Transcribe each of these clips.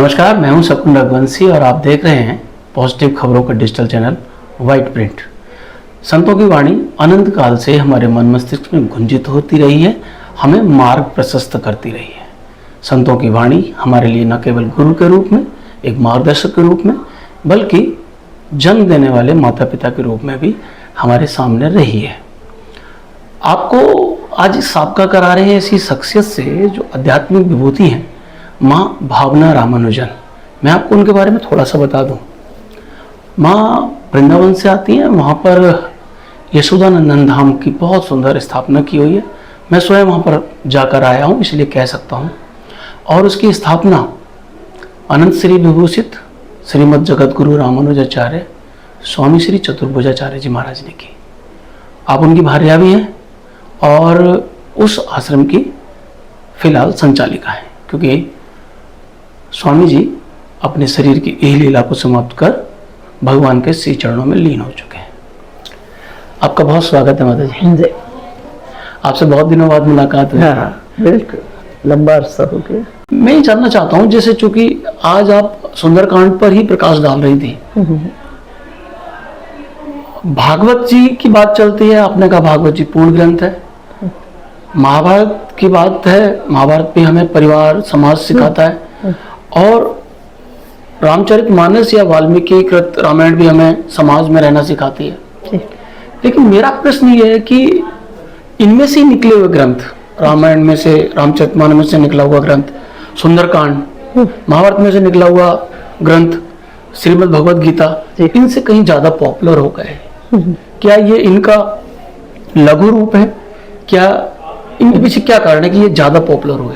नमस्कार, मैं हूं सकुन रघुवंशी और आप देख रहे हैं पॉजिटिव खबरों का डिजिटल चैनल वाइट प्रिंट। संतों की वाणी अनंत काल से हमारे मन मस्तिष्क में गुंजित होती रही है, हमें मार्ग प्रशस्त करती रही है। संतों की वाणी हमारे लिए न केवल गुरु के रूप में, एक मार्गदर्शक के रूप में, बल्कि जन्म देने वाले माता पिता के रूप में भी हमारे सामने रही है। आपको आज साबका करा रहे हैं ऐसी शख्सियत से जो आध्यात्मिक विभूति हैं, माँ भावना रामानुजन। मैं आपको उनके बारे में थोड़ा सा बता दूं। माँ वृंदावन से आती हैं, वहाँ पर यशोदानंदन धाम की बहुत सुंदर स्थापना की हुई है। मैं स्वयं वहाँ पर जाकर आया हूँ, इसलिए कह सकता हूँ। और उसकी स्थापना अनंत श्री विभूषित श्रीमद् जगत गुरु रामानुजाचार्य स्वामी श्री चतुर्भुजाचार्य जी महाराज ने की। आप उनकी भार्या भी हैं और उस आश्रम की फिलहाल संचालिका है, क्योंकि स्वामी जी अपने शरीर की यही लीला को समाप्त कर भगवान के श्री चरणों में लीन हो चुके हैं। आपका बहुत स्वागत है माता जी। आपसे बहुत दिनों बाद मुलाकात हुई। हाँ, बिल्कुल, लंबा अरसा हो गया। मैं ये जानना चाहता हूँ, जैसे चूंकि आज आप सुंदरकांड पर ही प्रकाश डाल रही थी, भागवत जी की बात चलती है, आपने कहा भागवत जी पूर्ण ग्रंथ है। महाभारत की बात है, महाभारत भी हमें परिवार समाज सिखाता है, और रामचरितमानस या वाल्मीकि कृत रामायण भी हमें समाज में रहना सिखाती है। लेकिन मेरा प्रश्न ये है कि इनमें से निकले हुए ग्रंथ, रामायण में से, रामचरितमानस में से निकला हुआ ग्रंथ सुंदरकांड, महाभारत में से निकला हुआ ग्रंथ श्रीमद् भगवद गीता, इनसे कहीं ज्यादा पॉपुलर हो गए। क्या ये इनका लघु रूप है? क्या इनके पीछे क्या कारण है कि ये ज्यादा पॉपुलर हुए?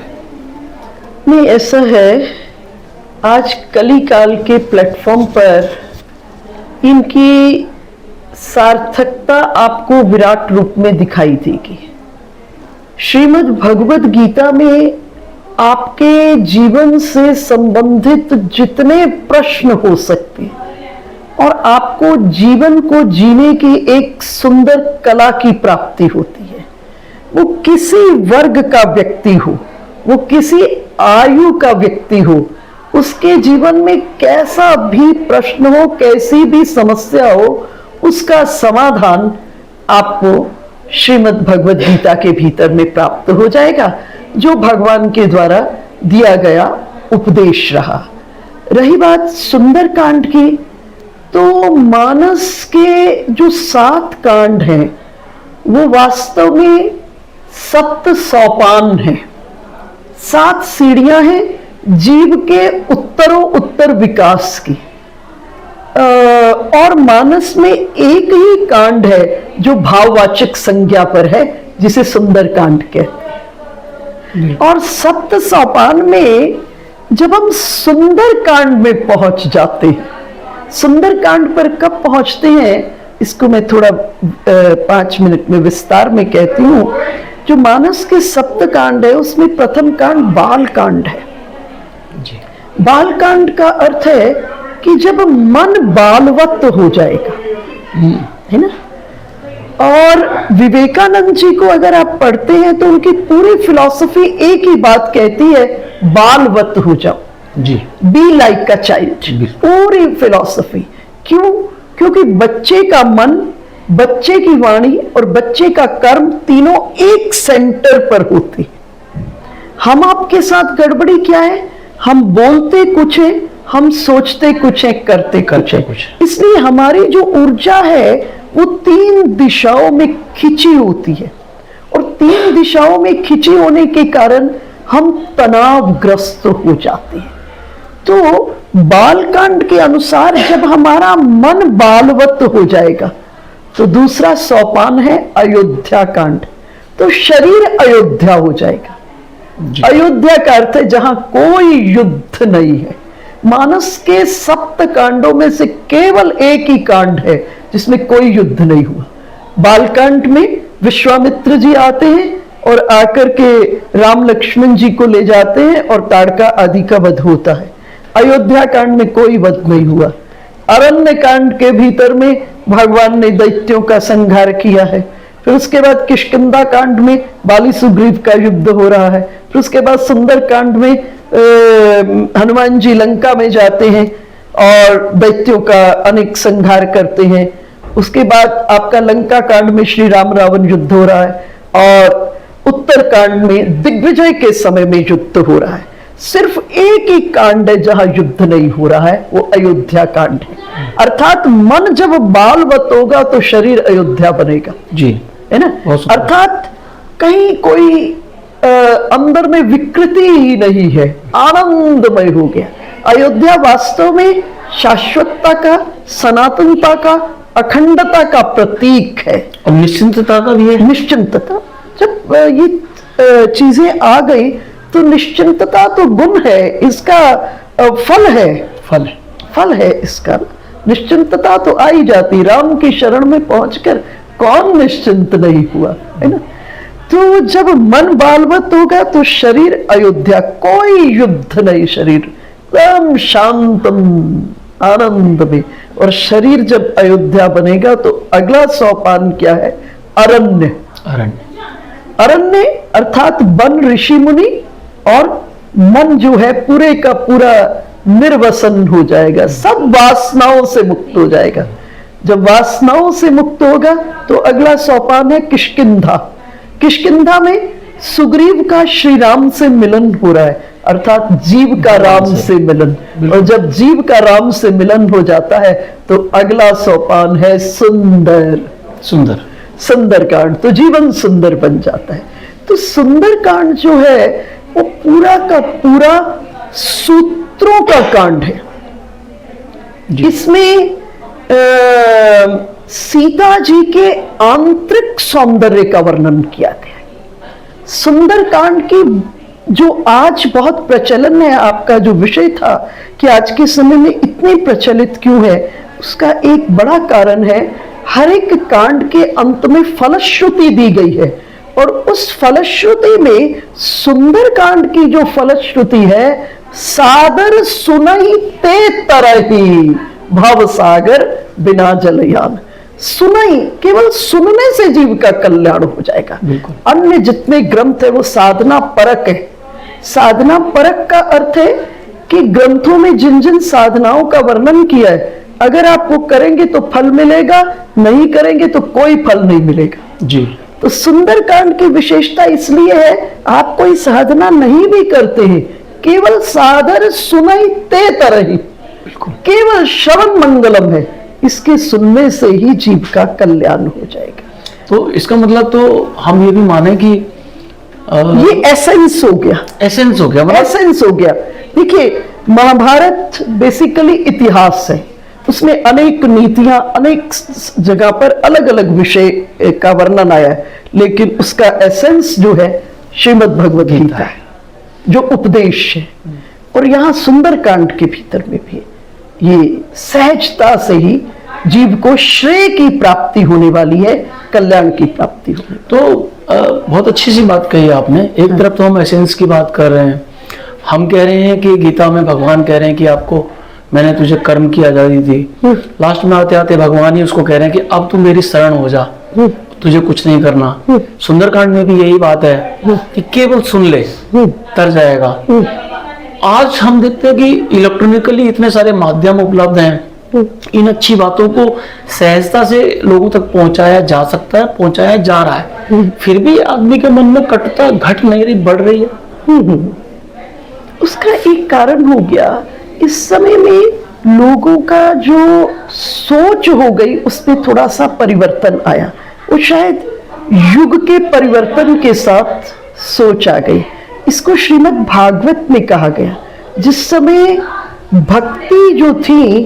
नहीं, ऐसा है, आज कली काल के प्लेटफॉर्म पर इनकी सार्थकता आपको विराट रूप में दिखाई देगी। श्रीमद् भगवद गीता में आपके जीवन से संबंधित जितने प्रश्न हो सकते हैं और आपको जीवन को जीने की एक सुंदर कला की प्राप्ति होती है, वो किसी वर्ग का व्यक्ति हो, वो किसी आयु का व्यक्ति हो, उसके जीवन में कैसा भी प्रश्न हो, कैसी भी समस्या हो, उसका समाधान आपको श्रीमद् भगवद गीता के भीतर में प्राप्त हो जाएगा, जो भगवान के द्वारा दिया गया उपदेश रहा। रही बात सुंदरकांड की, तो मानस के जो 7 कांड हैं वो वास्तव में 7 सोपान हैं, 7 सीढ़ियां हैं जीव के उत्तरों उत्तर विकास की। और मानस में एक ही कांड है जो भाववाचक संज्ञा पर है, जिसे सुंदरकांड कहते हैं। और 7 सोपान में जब हम सुंदरकांड में पहुंच जाते हैं, सुंदरकांड पर कब पहुंचते हैं इसको मैं थोड़ा 5 मिनट में विस्तार में कहती हूं। जो मानस के 7 कांड है उसमें प्रथम कांड बाल कांड है। बाल कांड का अर्थ है कि जब मन बालवत हो जाएगा, है ना। और विवेकानंद जी को अगर आप पढ़ते हैं तो उनकी पूरी फिलॉसफी एक ही बात कहती है, बालवत हो जाओ जी, बी लाइक अ चाइल्ड। पूरी फिलॉसफी क्यों? क्योंकि बच्चे का मन, बच्चे की वाणी और बच्चे का कर्म तीनों एक सेंटर पर होते। हम आपके साथ गड़बड़ी क्या है? हम बोलते कुछ है, हम सोचते कुछ है, करते कुछ है। इसलिए हमारी जो ऊर्जा है वो 3 दिशाओं में खिंची होती है, और 3 दिशाओं में खिंची होने के कारण हम तनावग्रस्त हो जाते हैं। तो बालकांड के अनुसार जब हमारा मन बालवत हो जाएगा तो दूसरा सोपान है अयोध्या कांड, तो शरीर अयोध्या हो जाएगा। अयोध्या का अर्थ है जहां कोई युद्ध नहीं है। मानस के 7 कांडों में से केवल एक ही कांड है जिसमें कोई युद्ध नहीं हुआ। बालकांड में विश्वामित्र जी आते हैं और आकर के राम लक्ष्मण जी को ले जाते हैं और ताड़का आदि का वध होता है। अयोध्या कांड में कोई वध नहीं हुआ। अरण्य कांड के भीतर में भगवान ने दैत्यों का संहार किया है। फिर उसके बाद किष्किंधा कांड में बाली सुग्रीव का युद्ध हो रहा है, फिर उसके बाद सुंदर कांड में हनुमान जी लंका में जाते हैं और दैत्यों का अनेक संहार करते हैं। उसके बाद आपका लंका कांड में श्री राम रावण युद्ध हो रहा है और उत्तर कांड में दिग्विजय के समय में युद्ध हो रहा है। सिर्फ एक ही कांड है जहां युद्ध नहीं हो रहा है, वो अयोध्या कांड है। अर्थात मन जब बालवत होगा तो शरीर अयोध्या बनेगा जी, है ना। अर्थात कहीं कोई अंदर में विकृति ही नहीं है, आनंदमय हो गया। अयोध्या वास्तव में शाश्वतता का, सनातनता का, अखंडता का प्रतीक है और निश्चिंतता का भी है। निश्चिंतता, जब ये चीजें आ गई तो निश्चिंतता तो गुण है, इसका फल है, फल है इसका। निश्चिंतता तो आ ही जाती, राम की शरण में पहुंचकर कौन निश्चिंत नहीं हुआ, है ना। तो जब मन बालवत होगा तो शरीर अयोध्या, कोई युद्ध नहीं, शरीर एकदम शांतम आनंद में। और शरीर जब अयोध्या बनेगा तो अगला सोपान क्या है? अरण्य। अरण्य अर्थात वन, ऋषि मुनि, और मन जो है पूरे का पूरा निर्वसन हो जाएगा, सब वासनाओं से मुक्त हो जाएगा। जब वासनाओं से मुक्त होगा तो अगला सोपान है किष्किंधा। किष्किंधा में सुग्रीव का श्री राम से मिलन हो रहा है, अर्थात जीव का राम से मिलन। और जब जीव का राम से मिलन हो जाता है तो अगला सोपान है सुंदर कांड। तो जीवन सुंदर बन जाता है। तो सुंदर कांड जो है वो पूरा का पूरा सूत्रों का कांड है। इसमें सीता जी के आंतरिक सौंदर्य का वर्णन किया गया है। सुंदर कांड की जो आज बहुत प्रचलन है, आपका जो विषय था कि आज के समय में इतनी प्रचलित क्यों है, उसका एक बड़ा कारण है हर एक कांड के अंत में फलश्रुति दी गई है। और उस फलश्रुति में सुंदर कांड की जो फलश्रुति है, सादर सुनई ते तरही भव सागर बिना जलयान। सुनई, केवल सुनने से जीव का कल्याण हो जाएगा। अन्य जितने ग्रंथ है वो साधना परक है। साधना परक का अर्थ है कि ग्रंथों में जिन जिन साधनाओं का वर्णन किया है, अगर आप वो करेंगे तो फल मिलेगा, नहीं करेंगे तो कोई फल नहीं मिलेगा जी। तो सुंदर कांड की विशेषता इसलिए है, आप कोई साधना नहीं भी करते हैं, केवल सादर सुनई ते तरही, केवल श्रवण मंगलम है, इसके सुनने से ही जीव का कल्याण हो जाएगा। तो इसका मतलब तो हम ये भी माने कि ये एसेंस हो गया, मतलब एसेंस हो गया। देखिए, महाभारत बेसिकली इतिहास है, उसमें अनेक नीतियां, अनेक जगह पर अलग अलग विषय का वर्णन आया है, लेकिन उसका एसेंस जो है श्रीमद् भगवद गीता है, जो उपदेश है। और यहाँ सुंदर कांड के भीतर में भी ये सहजता से ही जीव को श्रेय की प्राप्ति होने वाली है, कल्याण की प्राप्ति होने। तो बहुत अच्छी सी बात कही आपने। एक तरफ तो हम एसेंस की बात कर रहे हैं, हम कह रहे हैं कि गीता में भगवान कह रहे हैं कि आपको, मैंने तुझे कर्म की आजादी दी। लास्ट में आते आते भगवान ही उसको कह रहे हैं कि अब तू मेरी शरण हो जा, तुझे कुछ नहीं करना। सुंदरकांड में भी यही बात है कि केवल सुन ले, तर जाएगा। आज हम देखते हैं कि इलेक्ट्रॉनिकली इतने सारे माध्यम उपलब्ध हैं, इन अच्छी बातों को सहजता से लोगों तक पहुंचाया जा सकता है, पहुंचाया जा रहा है, फिर भी आदमी के मन में कटुता घट नहीं रही, बढ़ रही है। उसका एक कारण हो गया, इस समय में लोगों का जो सोच हो गई उसमें थोड़ा सा परिवर्तन आया। वो शायद युग के परिवर्तन के साथ सोच आ गई। इसको श्रीमद् भागवत में कहा गया। जिस समय भक्ति जो थी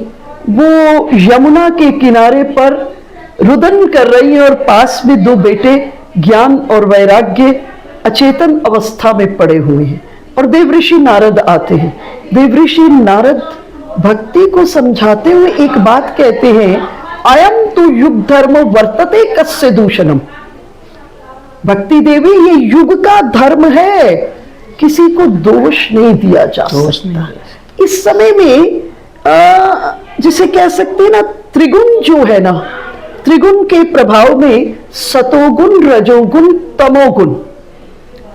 वो यमुना के किनारे पर रुदन कर रही है और पास में दो बेटे ज्ञान और वैराग्य अचेतन अवस्था में पड़े हुए हैं और देवऋषि नारद आते हैं। देवऋषि नारद भक्ति को समझाते हुए एक बात कहते हैं, अयम तो युग धर्म वर्तते कस्य दूषणम। भक्ति देवी, ये युग का धर्म है, किसी को दोष नहीं दिया जा सकता। इस समय में जिसे कह सकते हैं ना, त्रिगुण जो है ना, त्रिगुण के प्रभाव में सतोगुण, रजोगुण, तमोगुण।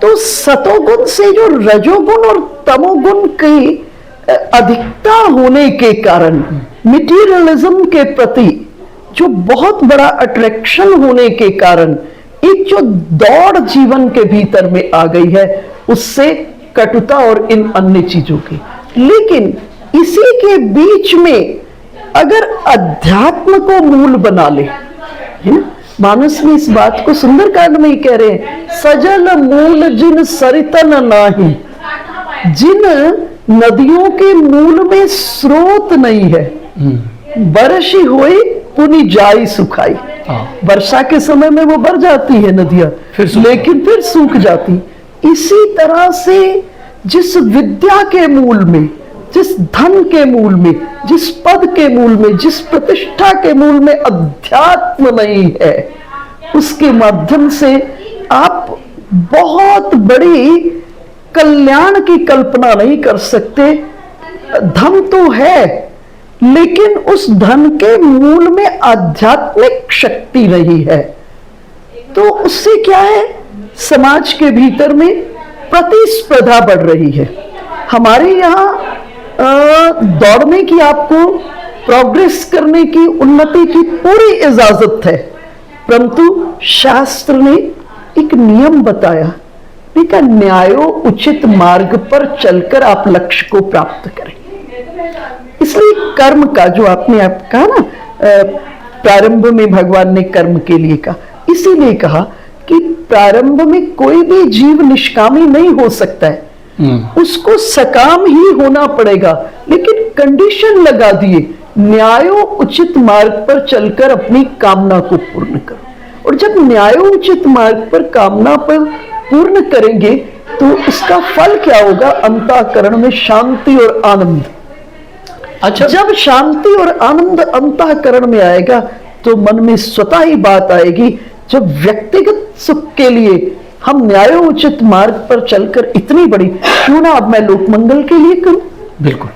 तो सतोगुण से जो रजोगुण और तमोगुण की अधिकता होने के कारण मटीरियलिज्म के प्रति जो बहुत बड़ा अट्रैक्शन होने के कारण एक जो दौड़ जीवन के भीतर में आ गई है, उससे कटुता और इन अन्य चीजों की। लेकिन इसी के बीच में अगर अध्यात्म को मूल बना ले, है ना, मानस में इस बात को सुंदरकांड में ही कह रहे हैं, सजल मूल जिन सरितन नाही, जिन नदियों के मूल में स्रोत नहीं है, बरसी हुई पुनि जाई सुखाई। वर्षा के समय में वो भर जाती है नदियां, लेकिन फिर सूख जाती। इसी तरह से जिस विद्या के मूल में, जिस धन के मूल में, जिस पद के मूल में, जिस प्रतिष्ठा के मूल में अध्यात्म नहीं है, उसके माध्यम से आप बहुत बड़ी कल्याण की कल्पना नहीं कर सकते। धन तो है, लेकिन उस धन के मूल में आध्यात्मिक शक्ति नहीं है। तो उससे क्या है, समाज के भीतर में प्रतिस्पर्धा बढ़ रही है। हमारे यहाँ दौड़ने की, आपको प्रोग्रेस करने की, उन्नति की पूरी इजाजत है, परंतु शास्त्र ने एक नियम बताया, देखा, न्यायो उचित मार्ग पर चलकर आप लक्ष्य को प्राप्त करें। इसलिए कर्म का जो आपने आप कहा ना, प्रारंभ में भगवान ने कर्म के लिए कहा, इसीलिए कहा कि प्रारंभ में कोई भी जीव निष्कामी नहीं हो सकता है, उसको सकाम ही होना पड़ेगा। लेकिन कंडीशन लगा दिए, न्यायो उचित मार्ग पर चलकर अपनी कामना को पूर्ण करो। और जब न्यायो उचित मार्ग पर कामना पर पूर्ण करेंगे तो उसका फल क्या होगा, अंतःकरण में शांति और आनंद। अच्छा, जब शांति और आनंद अंतःकरण में आएगा तो मन में स्वतः ही बात आएगी, जब व्यक्तिगत सुख के लिए हम न्यायोचित मार्ग पर चलकर इतनी बड़ी, क्यों ना अब मैं लोक मंगल के लिए करूं। बिल्कुल,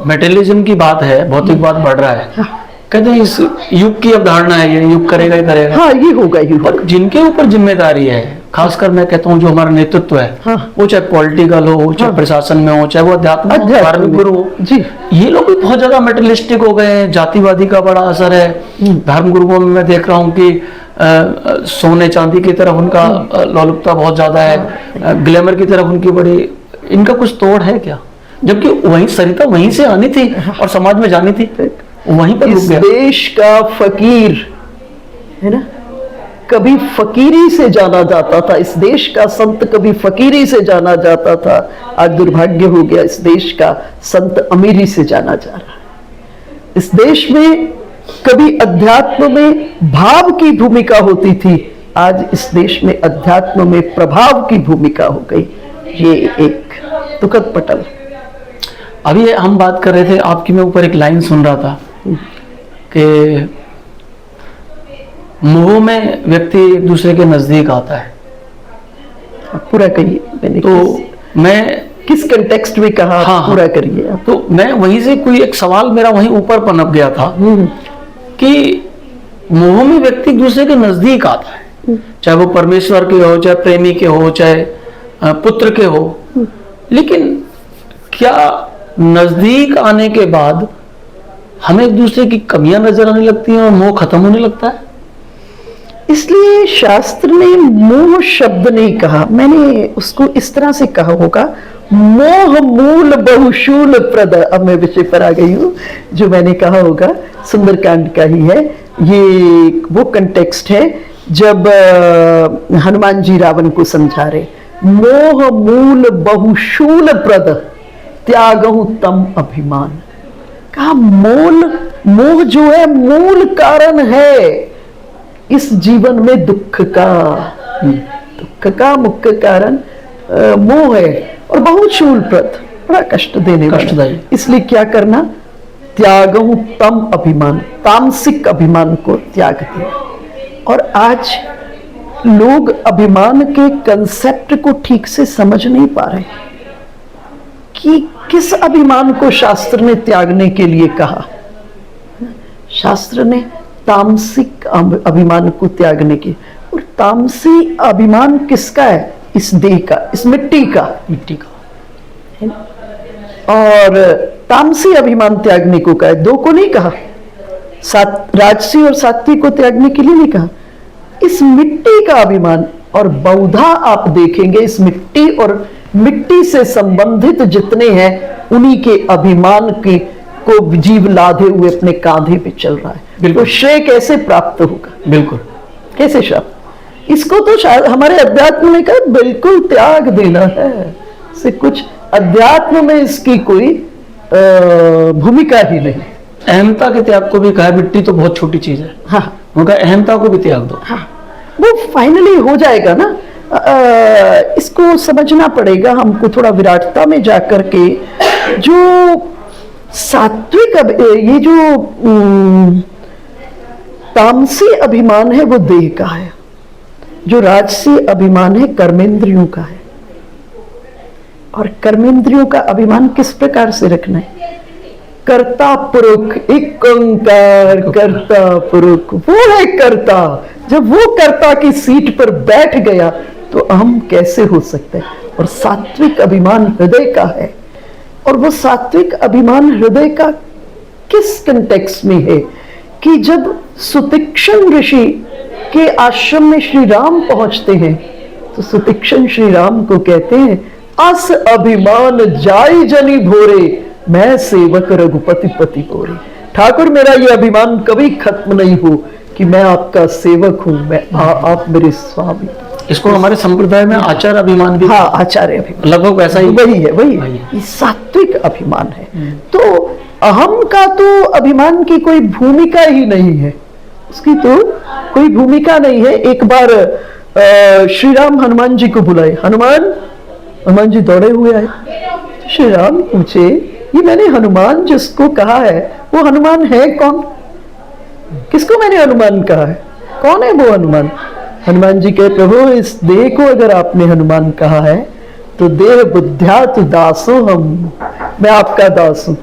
मेटेरियलिज्म की बात है, भौतिक बात बढ़ रहा है। हाँ। कहते हैं इस युग की अवधारणा है, ये युग करेगा ही करेगा। हाँ, ये होगा ही होगा। जिनके ऊपर जिम्मेदारी है, खासकर मैं कहता हूँ जो हमारा नेतृत्व है, हाँ। वो चाहे पॉलिटिकल हो, चाहे प्रशासन में हो, चाहे वो अध्यात्म धार्मिक गुरु हो जी, ये लोग भी बहुत ज्यादा मेटेरियलिस्टिक हो गए हैं। जातिवादी का बड़ा असर है। धर्म गुरुओं में मैं देख रहा हूँ कि सोने चांदी की तरफ उनका लोलुपता बहुत ज्यादा है, ग्लैमर की तरफ उनकी बड़ी, इनका कुछ तोड़ है क्या? जबकि वहीं सरिता वहीं से आनी थी और समाज में जानी थी, वहीं पर इस देश का फकीर है ना, कभी फकीरी से जाना जाता था। इस देश का संत कभी फकीरी से जाना जाता था। आज दुर्भाग्य हो गया, इस देश का संत अमीरी से जाना जा रहा है। इस देश में कभी अध्यात्म में भाव की भूमिका होती थी, आज इस देश में अध्यात्म में प्रभाव की भूमिका हो गई। ये एक दुखद पटल। अभी हम बात कर रहे थे, आपकी मैं ऊपर एक लाइन सुन रहा था कि मोह में व्यक्ति एक दूसरे के नजदीक आता है। पूरा कहिए, मैंने तो मैं किस कंटेक्स्ट में कहा, हाँ, पूरा करिए। तो मैं वहीं से कोई एक सवाल मेरा वहीं ऊपर पनप गया था कि मोह में व्यक्ति एक दूसरे के नजदीक आता है, चाहे वो परमेश्वर के हो, चाहे प्रेमी के हो, चाहे पुत्र के हो। लेकिन क्या नजदीक आने के बाद हमें एक दूसरे की कमियां नजर आने लगती हैं और मोह खत्म होने लगता है? इसलिए शास्त्र ने मोह शब्द नहीं कहा, मैंने उसको इस तरह से कहा होगा, मोह मूल बहुशूल प्रद। अब मैं विषय पर आ गई हूँ, जो मैंने कहा होगा सुंदरकांड का ही है। ये वो कंटेक्स्ट है जब हनुमान जी रावण को समझा रहे, मोह मूल बहुशूल प्रद त्यागहु तम अभिमान। कहा मोह जो है मूल कारण है इस जीवन में दुख का मुख्य कारण मोह है, और बहुत शूलप्रद, बड़ा कष्ट देने वाला। इसलिए क्या करना, त्यागहु तम अभिमान, तामसिक अभिमान को त्याग दिया। और आज लोग अभिमान के कंसेप्ट को ठीक से समझ नहीं पा रहे कि किस अभिमान को शास्त्र ने त्यागने के लिए कहा। शास्त्र ने तामसिक अभिमान को त्यागने की। और तामसी अभिमान किसका है? इस देह का, इस मिट्टी का। मिट्टी का। और तामसी अभिमान त्यागने को कहा, दो को नहीं कहा, राजसी और सात्विक को त्यागने के लिए नहीं कहा, इस मिट्टी का अभिमान। और बहुधा आप देखेंगे इस मिट्टी और मिट्टी से संबंधित जितने हैं उन्हीं के अभिमान के को जीव लादे हुए अपने कांधे पे चल रहा है। तो श्रेय कैसे प्राप्त होगा? बिल्कुल। कैसे श्रेय? इसको तो शायद हमारे अध्यात्म में कहा बिल्कुल त्याग देना है। से कुछ अध्यात्म में इसकी कोई भूमिका ही नहीं। अहमता के त्याग को भी कहा, मिट्टी तो बहुत छोटी चीज है। हाँ, उनका अहमता को भी त्याग दो। हाँ, वो फाइनली हो जाएगा ना। इसको समझना पड़ेगा हमको थोड़ा विराटता में जाकर के। जो सात्विक ये जो तामसी अभिमान है वो देह का है, जो राजसी अभिमान है कर्मेंद्रियों का है। और कर्मेंद्रियों का अभिमान किस प्रकार से रखना है? कर्ता पुरुष, एक ओंकार कर्ता पुरुष, वो है कर्ता। जब वो कर्ता की सीट पर बैठ गया तो अहम कैसे हो सकता है? और सात्विक अभिमान हृदय का है। और वो सात्विक अभिमान हृदय का किस कंटेक्स्ट में है कि जब सुतीक्षण ऋषि के आश्रम में श्री राम पहुंचते हैं तो सुतीक्षण श्री राम को कहते हैं, अस अभिमान जाई जनी भोरे, मैं सेवक रघुपति पति बोरे। ठाकुर मेरा ये अभिमान कभी खत्म नहीं हो कि मैं आपका सेवक हूं, आप मेरे स्वामी। इसको हमारे संप्रदाय में आचार्य अभिमान भी। हाँ, आचार्य अभिमान लगभग वैसा ही। वही है, वही है। ये सात्विक अभिमान है। तो अहम का तो अभिमान की कोई भूमिका ही नहीं है, उसकी तो कोई भूमिका नहीं है। एक बार श्री राम हनुमान जी को बुलाए। हनुमान जी दौड़े हुए आए। श्री राम पूछे, ये मैंने हनुमान जिसको कहा है वो हनुमान है कौन? किसको मैंने हनुमान कहा है? कौन है वो हनुमान? हनुमान जी कहे, प्रभु इस देह को अगर आपने हनुमान कहा है तो देह बुद्ध्या तु दासो हम, मैं आपका दास हूं।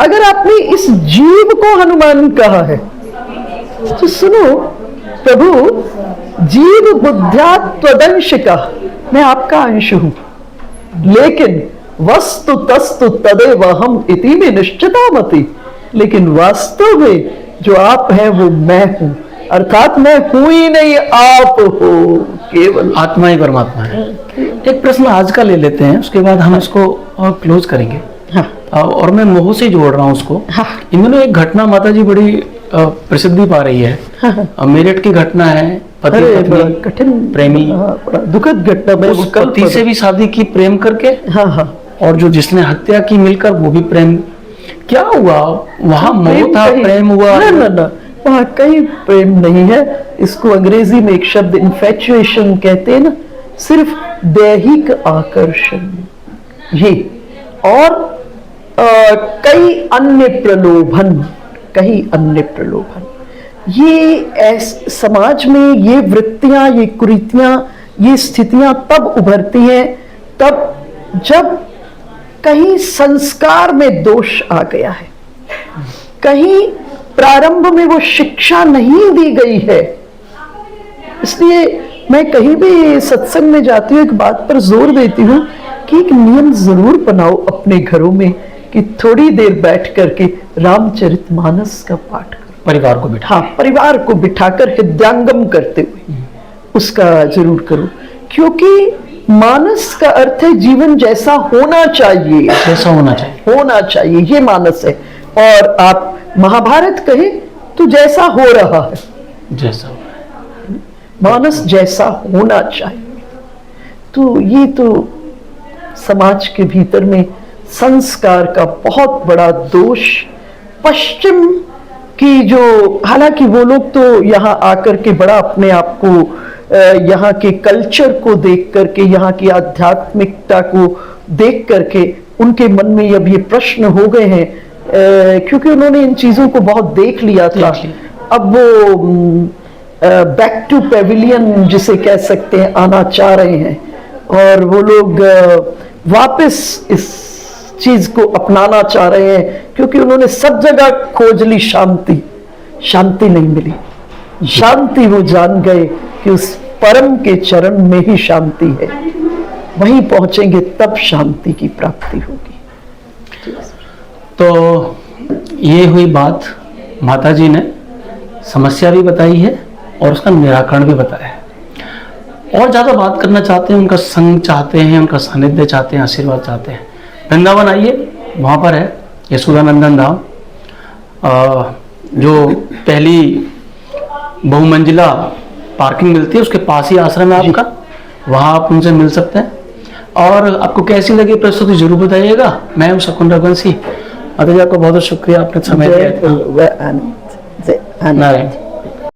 अगर आपने इस जीव को हनुमान कहा है तो सुनो प्रभु, जीव बुद्ध्या त्वदंश का, मैं आपका अंश हूं, लेकिन वस्तु तस्तु तदेव हम इति में निश्चिता मति। लेकिन वास्तव में जो आप हैं वो मैं हूं, अर्थात मैं हूं ही नहीं, आप हो, केवल आत्मा ही परमात्मा है। एक प्रश्न आज का ले लेते हैं, उसके बाद हम इसको और क्लोज करेंगे। हाँ। और मैं मोह से जोड़ रहा हूँ उसको। हाँ। इन दिनों एक घटना माता जी बड़ी प्रसिद्धि पा रही है। हाँ। मेरठ की घटना है, पति पत्नी कठिन प्रेमी, बड़ा दुखद घटना। मैं उस पति से भी शादी की प्रेम करके। हाँ हाँ। और जो जिसने हत्या की मिलकर वो भी प्रेम। क्या हुआ वहां? मोह था, प्रेम हुआ? ना, वहां कहीं प्रेम नहीं है। इसको अंग्रेजी में एक शब्द इन्फेचुएशन कहते हैं ना, सिर्फ दैहिक आकर्षण ये, और कई अन्य प्रलोभन, ये समाज में ये वृत्तियां, ये कुरीतियां, ये स्थितियां तब उभरती हैं तब जब कहीं संस्कार में दोष आ गया है, कहीं प्रारंभ में वो शिक्षा नहीं दी गई है। इसलिए मैं कहीं भी सत्संग में जाती हूँ एक बात पर जोर देती हूँ कि एक नियम जरूर बनाओ अपने घरों में कि थोड़ी देर बैठ करके रामचरितमानस का पाठ करो। परिवार को बिठा, हाँ, परिवार को बिठाकर हृदयांगम करते हुए उसका जरूर करो। क्योंकि मानस का अर्थ है जीवन जैसा होना चाहिए, जैसा होना चाहिए, ये मानस है। और आप महाभारत कहे तो जैसा हो रहा है, जैसा मानस जैसा होना चाहिए। तो ये तो समाज के भीतर में संस्कार का बहुत बड़ा दोष। पश्चिम की जो, हालांकि वो लोग तो यहाँ आकर के बड़ा अपने आप को, यहाँ के कल्चर को देख करके, यहाँ की आध्यात्मिकता को देख करके उनके मन में अब ये प्रश्न हो गए हैं, क्योंकि उन्होंने इन चीजों को बहुत देख लिया था। अब वो बैक टू पेविलियन जिसे कह सकते हैं आना चाह रहे हैं, और वो लोग वापस इस चीज को अपनाना चाह रहे हैं, क्योंकि उन्होंने सब जगह खोज ली शांति। शांति नहीं मिली। शांति वो जान गए कि उस परम के चरण में ही शांति है, वहीं पहुंचेंगे तब शांति की प्राप्ति होगी। तो ये हुई बात, माता जी ने समस्या भी बताई है और उसका निराकरण भी बताया है। और ज़्यादा बात करना चाहते हैं, उनका संग चाहते हैं, उनका सानिध्य चाहते हैं, आशीर्वाद चाहते हैं, वृंदावन आइए, वहाँ पर है यशोदानंदन धाम, जो पहली बहुमंजिला पार्किंग मिलती है उसके पास ही आश्रम है आपका, वहाँ आप उनसे मिल सकते हैं। और आपको कैसी लगी प्रस्तुति जरूर बताइएगा। मैं हूँ शकुन रघुवंशी। माता जी आपका बहुत बहुत शुक्रिया, आपने समय दिया। जय आनंद, जय आनंद। नारायण।